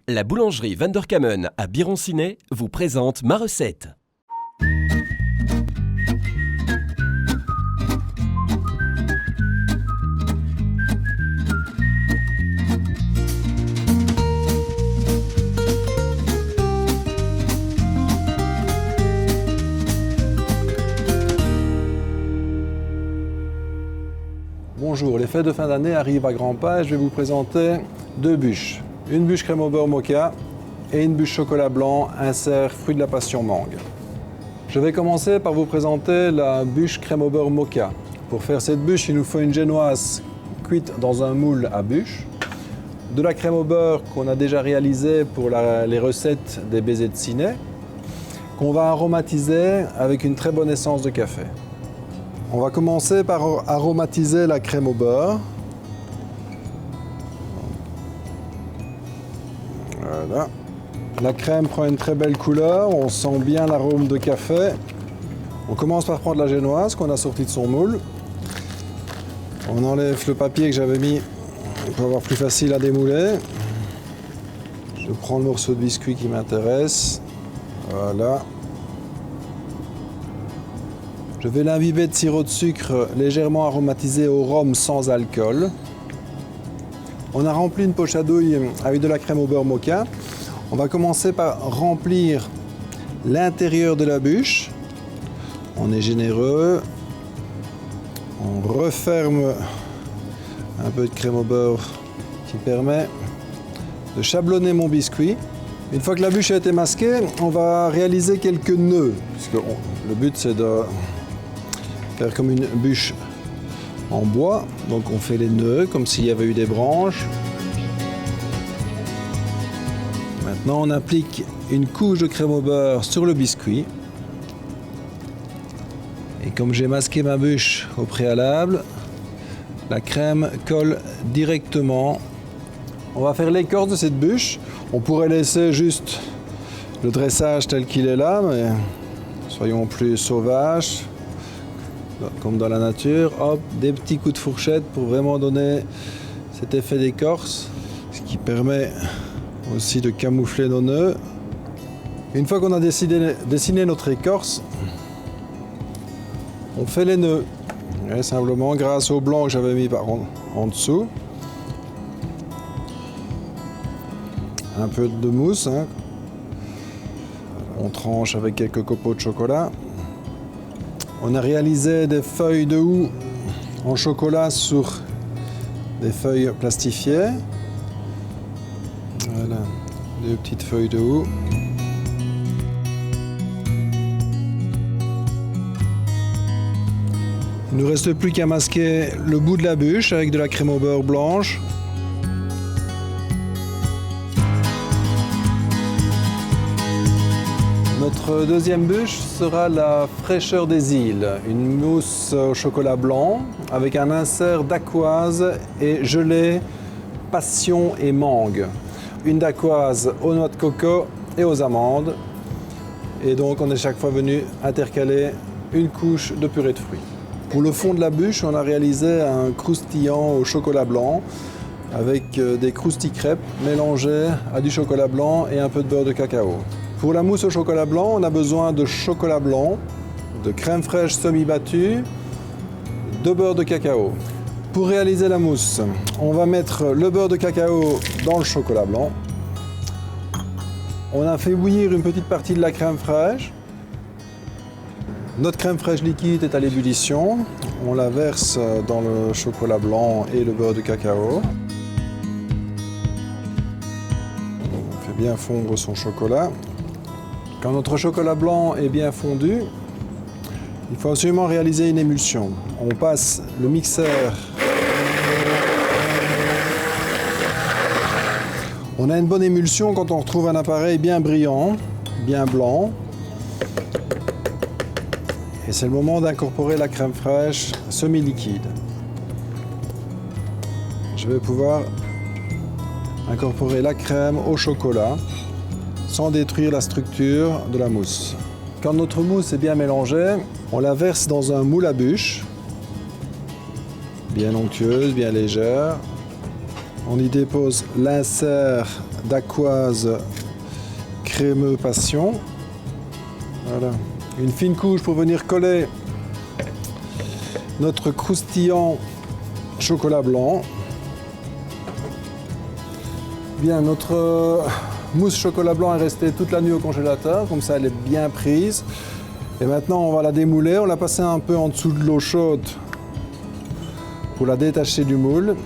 La boulangerie Van der Kamen à Biron-Cinet vous présente ma recette. Bonjour, les fêtes de fin d'année arrivent à grands pas et je vais vous présenter deux bûches. Une bûche crème au beurre moka et une bûche chocolat blanc insert fruit de la passion mangue. Je vais commencer par vous présenter la bûche crème au beurre moka. Pour faire cette bûche, il nous faut une génoise cuite dans un moule à bûche, de la crème au beurre qu'on a déjà réalisée pour les recettes des baisers de ciné, qu'on va aromatiser avec une très bonne essence de café. On va commencer par aromatiser la crème au beurre. Voilà. La crème prend une très belle couleur, on sent bien l'arôme de café. On commence par prendre la génoise qu'on a sortie de son moule. On enlève le papier que j'avais mis pour avoir plus facile à démouler. Je prends le morceau de biscuit qui m'intéresse. Voilà. Je vais l'imbiber de sirop de sucre légèrement aromatisé au rhum sans alcool. On a rempli une poche à douille avec de la crème au beurre moka. On va commencer par remplir l'intérieur de la bûche. On est généreux. On referme un peu de crème au beurre qui permet de chablonner mon biscuit. Une fois que la bûche a été masquée, on va réaliser quelques nœuds. Puisque le but c'est de faire comme une bûche en bois. Donc on fait les nœuds comme s'il y avait eu des branches. Maintenant on applique une couche de crème au beurre sur le biscuit. Et comme j'ai masqué ma bûche au préalable, la crème colle directement. On va faire l'écorce de cette bûche. On pourrait laisser juste le dressage tel qu'il est là, mais soyons plus sauvages. Comme dans la nature, hop, des petits coups de fourchette pour vraiment donner cet effet d'écorce, ce qui permet aussi de camoufler nos nœuds. Une fois qu'on a dessiné notre écorce, on fait les nœuds. Et simplement grâce au blanc que j'avais mis en dessous. Un peu de mousse. On tranche avec quelques copeaux de chocolat. On a réalisé des feuilles de houx en chocolat sur des feuilles plastifiées. Voilà, deux petites feuilles de houx. Il ne nous reste plus qu'à masquer le bout de la bûche avec de la crème au beurre blanche. Notre deuxième bûche sera la fraîcheur des îles, une mousse au chocolat blanc avec un insert dacquoise et gelée passion et mangue. Une dacquoise aux noix de coco et aux amandes. Et donc on est chaque fois venu intercaler une couche de purée de fruits. Pour le fond de la bûche, on a réalisé un croustillant au chocolat blanc avec des croustilles-crêpes mélangées à du chocolat blanc et un peu de beurre de cacao. Pour la mousse au chocolat blanc, on a besoin de chocolat blanc, de crème fraîche semi-battue, de beurre de cacao. Pour réaliser la mousse, on va mettre le beurre de cacao dans le chocolat blanc. On a fait bouillir une petite partie de la crème fraîche. Notre crème fraîche liquide est à l'ébullition. On la verse dans le chocolat blanc et le beurre de cacao. On fait bien fondre son chocolat. Quand notre chocolat blanc est bien fondu, il faut absolument réaliser une émulsion. On passe le mixeur. On a une bonne émulsion quand on retrouve un appareil bien brillant, bien blanc. Et c'est le moment d'incorporer la crème fraîche semi-liquide. Je vais pouvoir incorporer la crème au chocolat sans détruire la structure de la mousse. Quand notre mousse est bien mélangée, on la verse dans un moule à bûche, bien onctueuse, bien légère. On y dépose l'insert dacquoise crémeux passion. Voilà. Une fine couche pour venir coller notre croustillant chocolat blanc. Bien, notre mousse chocolat blanc est restée toute la nuit au congélateur, comme ça elle est bien prise. Et maintenant on va la démouler, on l'a passée un peu en dessous de l'eau chaude pour la détacher du moule.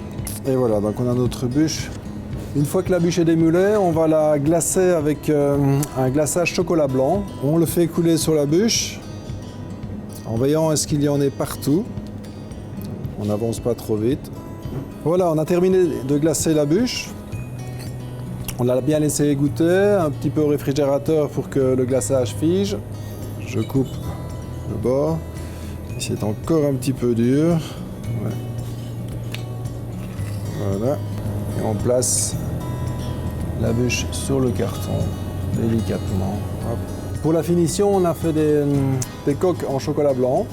Et voilà, donc on a notre bûche. Une fois que la bûche est démoulée, on va la glacer avec un glaçage chocolat blanc. On le fait couler sur la bûche en veillant à ce qu'il y en ait partout. On n'avance pas trop vite. Voilà, on a terminé de glacer la bûche. On l'a bien laissé égoutter, un petit peu au réfrigérateur pour que le glaçage fige. Je coupe le bord. Ici c'est encore un petit peu dur. Ouais. Voilà. Et on place la bûche sur le carton, délicatement. Hop. Pour la finition, on a fait des coques en chocolat blanc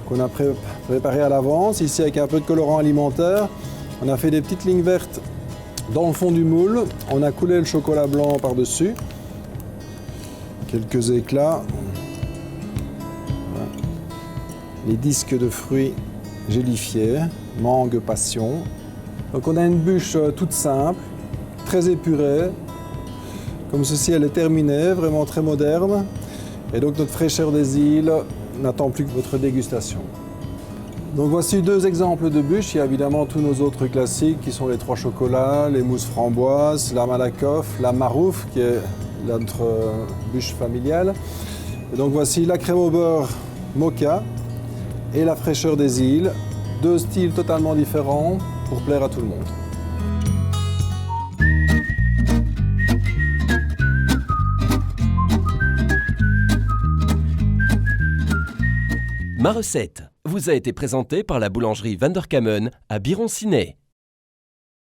qu'on a préparées à l'avance. Ici avec un peu de colorant alimentaire. On a fait des petites lignes vertes dans le fond du moule. On a coulé le chocolat blanc par-dessus. Quelques éclats. Voilà. Les disques de fruits gélifiés, mangue passion. Donc on a une bûche toute simple, très épurée. Comme ceci, elle est terminée, vraiment très moderne. Et donc notre fraîcheur des îles n'attend plus que votre dégustation. Donc voici deux exemples de bûches. Il y a évidemment tous nos autres classiques qui sont les trois chocolats, les mousses framboises, la Malakoff, la Marouf qui est notre bûche familiale. Et donc voici la crème au beurre mocha et la fraîcheur des îles. Deux styles totalement différents pour plaire à tout le monde. Ma recette vous a été présentée par la boulangerie Vanderkamen à Biron-Cinet.